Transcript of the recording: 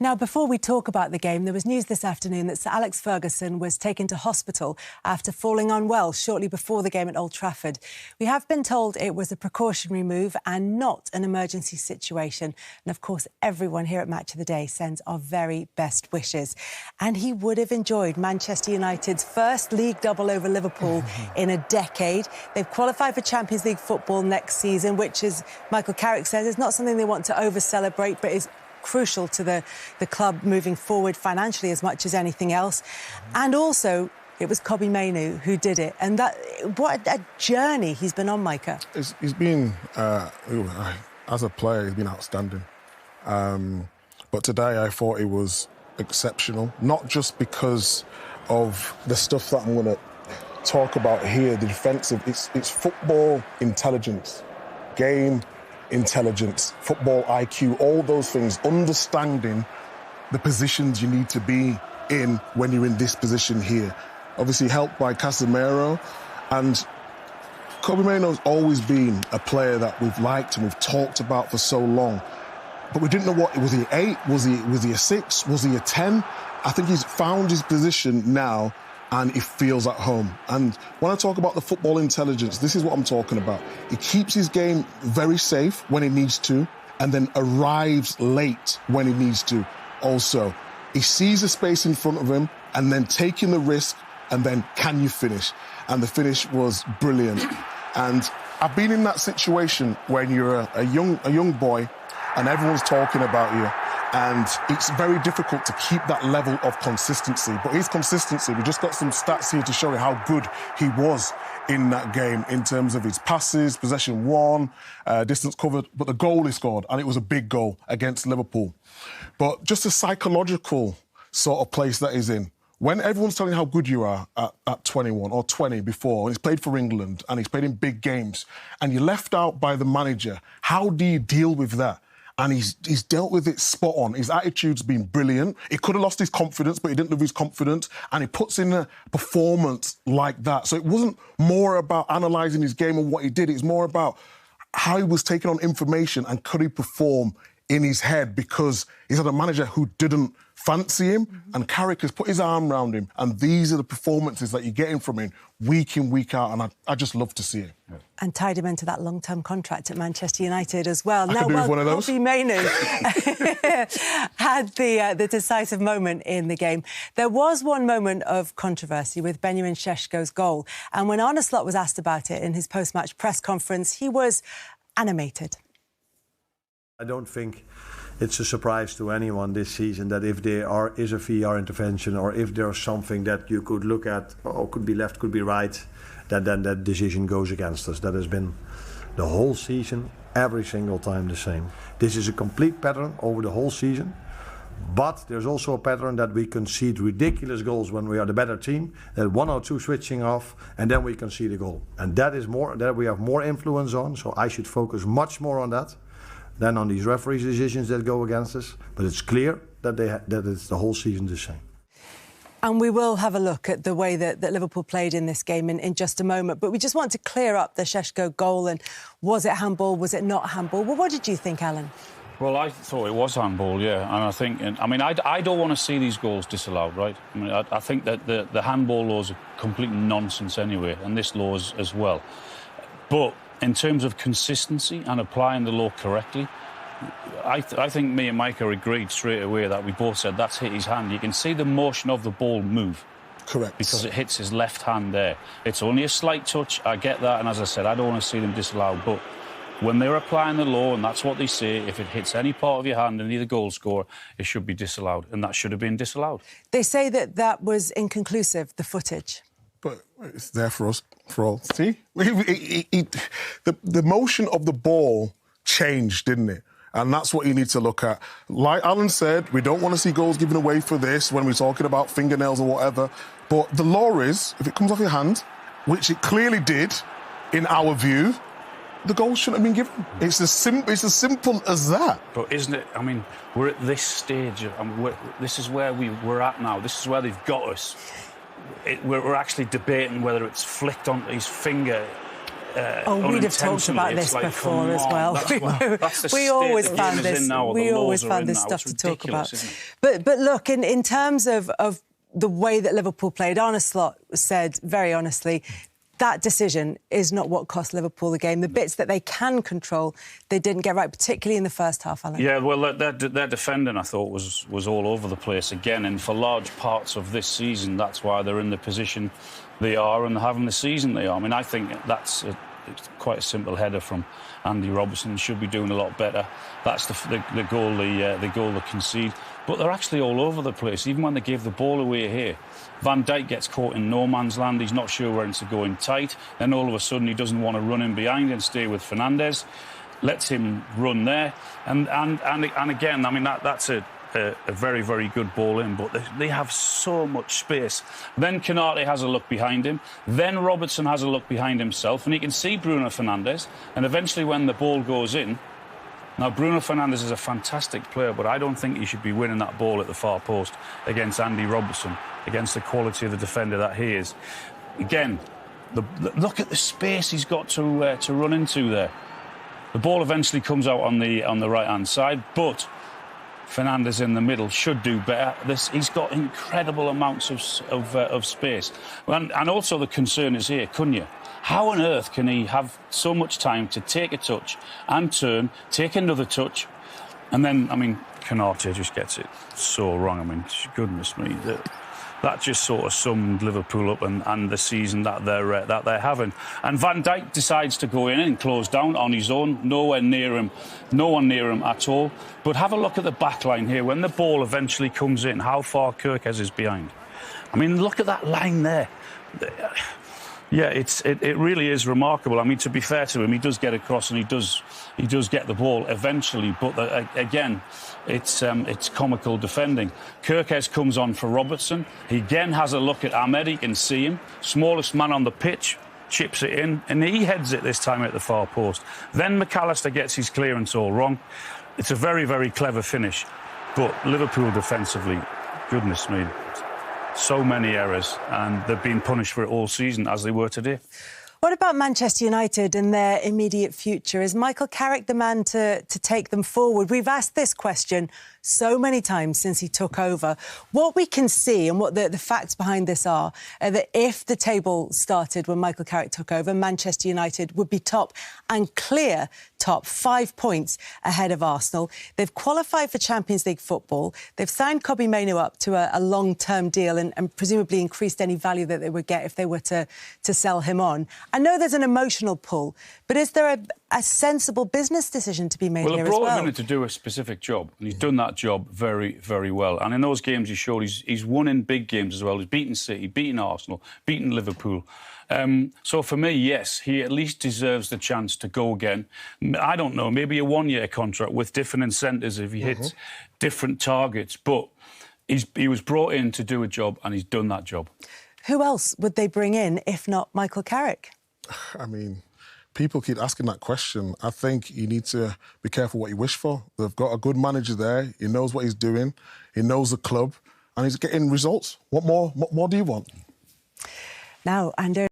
Now, before we talk about the game, there was news this afternoon that Sir Alex Ferguson was taken to hospital after falling unwell shortly before the game at Old Trafford. We have been told it was a precautionary move and not an emergency situation. And, of course, everyone here at Match of the Day sends our very best wishes. And he would have enjoyed Manchester United's first league double over Liverpool in a decade. They've qualified for Champions League football next season, which, as Michael Carrick says, is not something they want to over-celebrate, but is crucial to the club moving forward financially as much as anything else. And also, it was Kobbie Mainoo who did it. And that, what a journey he's been on, Micah. He's been, as a player, he's been outstanding. But today I thought he was exceptional, not just because of the stuff that I'm going to talk about here, the defensive. It's football intelligence, game intelligence, football IQ, all those things, understanding the positions you need to be in when you're in this position here. Obviously helped by Casemiro, and Kobbie Mainoo's always been a player that we've liked and we've talked about for so long. But we didn't know what, was he 8? Was he a 6? Was he a 10? I think he's found his position now and he feels at home. And when I talk about the football intelligence, this is what I'm talking about. He keeps his game very safe when he needs to, and then arrives late when he needs to also. He sees the space in front of him and then taking the risk, and then can you finish? And the finish was brilliant. And I've been in that situation when you're a young boy and everyone's talking about you, and it's very difficult to keep that level of consistency. But his consistency, we just got some stats here to show you how good he was in that game in terms of his passes, possession won, distance covered, but the goal he scored, and it was a big goal against Liverpool. But just a psychological sort of place that he's in. When everyone's telling you how good you are at 21 or 20 before, and he's played for England and he's played in big games, and you're left out by the manager, how do you deal with that? And he's dealt with it spot on. His attitude's been brilliant. He could have lost his confidence, but he didn't lose his confidence. And he puts in a performance like that. So it wasn't more about analysing his game and what he did. It's more about how he was taking on information and could he perform in his head, because he's had a manager who didn't fancy him, and Carrick has put his arm around him, and these are the performances that you're getting from him week in, week out, and I just love to see it. And tied him into that long-term contract at Manchester United as well. I could do with one of those. Kobbie Mainoo had the decisive moment in the game. There was one moment of controversy with Benjamin Šeško's goal, and when Arne Slot was asked about it in his post-match press conference, he was animated. I don't think it's a surprise to anyone this season that if there is a VAR intervention, or if there's something that you could look at, or could be left, could be right, then that decision goes against us. That has been the whole season, every single time the same. This is a complete pattern over the whole season, but there's also a pattern that we concede ridiculous goals when we are the better team, that 1 or 2 switching off, and then we concede a goal. And that is more, that we have more influence on, so I should focus much more on that than on these referees' decisions that go against us. But it's clear that it's the whole season the same. And we will have a look at the way that Liverpool played in this game in just a moment. But we just want to clear up the Šeško goal. And was it handball? Was it not handball? Well, what did you think, Alan? Well, I thought it was handball, yeah. And I think, I don't want to see these goals disallowed, right? I mean, I think that the handball laws are complete nonsense anyway, and this law is as well. But in terms of consistency and applying the law correctly, I think me and Micah agreed straight away that we both said that's hit his hand. You can see the motion of the ball move. Correct. Because it hits his left hand there. It's only a slight touch, I get that, and as I said, I don't want to see them disallowed, but when they're applying the law, and that's what they say, if it hits any part of your hand and you're the goal scorer, it should be disallowed, and that should have been disallowed. They say that was inconclusive, the footage. But it's there for us, for all. See? The motion of the ball changed, didn't it? And that's what you need to look at. Like Alan said, we don't want to see goals given away for this when we're talking about fingernails or whatever. But the law is, if it comes off your hand, which it clearly did, in our view, the goal shouldn't have been given. It's as simple as that. But isn't it? I mean, we're at this stage. This is where we're at now. This is where they've got us. We're actually debating whether it's flicked onto his finger. we'd have talked about this before as well. We always found this stuff to talk about. But look, in terms of the way that Liverpool played, Arne Slot said very honestly, that decision is not what cost Liverpool the game. The bits that they can control, they didn't get right, particularly in the first half, Alan. Yeah, well, their defending, I thought, was all over the place again. And for large parts of this season, that's why they're in the position they are and having the season they are. I mean, I think that's quite a simple header from Andy Robertson. Should be doing a lot better. That's the goal they concede. But they're actually all over the place, even when they gave the ball away here. Van Dijk gets caught in no man's land. He's not sure where to go in tight. Then all of a sudden he doesn't want to run in behind and stay with Fernandes. Lets him run there. And again, I mean, that's a very, very good ball in, but they have so much space. Then Konate has a look behind him. Then Robertson has a look behind himself, and he can see Bruno Fernandes. And eventually when the ball goes in, now, Bruno Fernandes is a fantastic player, but I don't think he should be winning that ball at the far post against Andy Robertson, against the quality of the defender that he is. Again, look at the space he's got to run into there. The ball eventually comes out on the right-hand side, but Fernandes in the middle should do better. He's got incredible amounts of space. And also the concern is here, Cunha. How on earth can he have so much time to take a touch and turn, take another touch, and then, I mean, Konate just gets it so wrong. I mean, goodness me, that just sort of summed Liverpool up and the season that they're having. And Van Dijk decides to go in and close down on his own. No one near him at all. But have a look at the back line here. When the ball eventually comes in, how far Kirkes is behind. I mean, look at that line there. Yeah, it really is remarkable. I mean, to be fair to him, he does get across and he does get the ball eventually. But again, it's comical defending. Kirkes comes on for Robertson. He again has a look at Ahmed. He can see him. Smallest man on the pitch, chips it in, and he heads it this time at the far post. Then McAllister gets his clearance all wrong. It's a very, very clever finish. But Liverpool defensively, goodness me, so many errors, and they've been punished for it all season, as they were today. What about Manchester United and their immediate future? Is Michael Carrick the man to take them forward? We've asked this question so many times since he took over. What we can see and what the facts behind this are that if the table started when Michael Carrick took over, Manchester United would be top and clear top, 5 points ahead of Arsenal. They've qualified for Champions League football. They've signed Kobbie Mainoo up to a long-term deal and presumably increased any value that they would get if they were to sell him on. I know there's an emotional pull, but is there a sensible business decision to be made here as well? Well, it brought him in to do a specific job, and he's done that job very, very well. And in those games he showed he's won in big games as well. He's beaten City, beaten Arsenal, beaten Liverpool. So for me, yes, he at least deserves the chance to go again. I don't know, maybe a one-year contract with different incentives if he hits different targets. But he was brought in to do a job, and he's done that job. Who else would they bring in if not Michael Carrick? I mean, people keep asking that question. I think you need to be careful what you wish for. They've got a good manager there. He knows what he's doing. He knows the club, and he's getting results. What more do you want? Now, Andrew.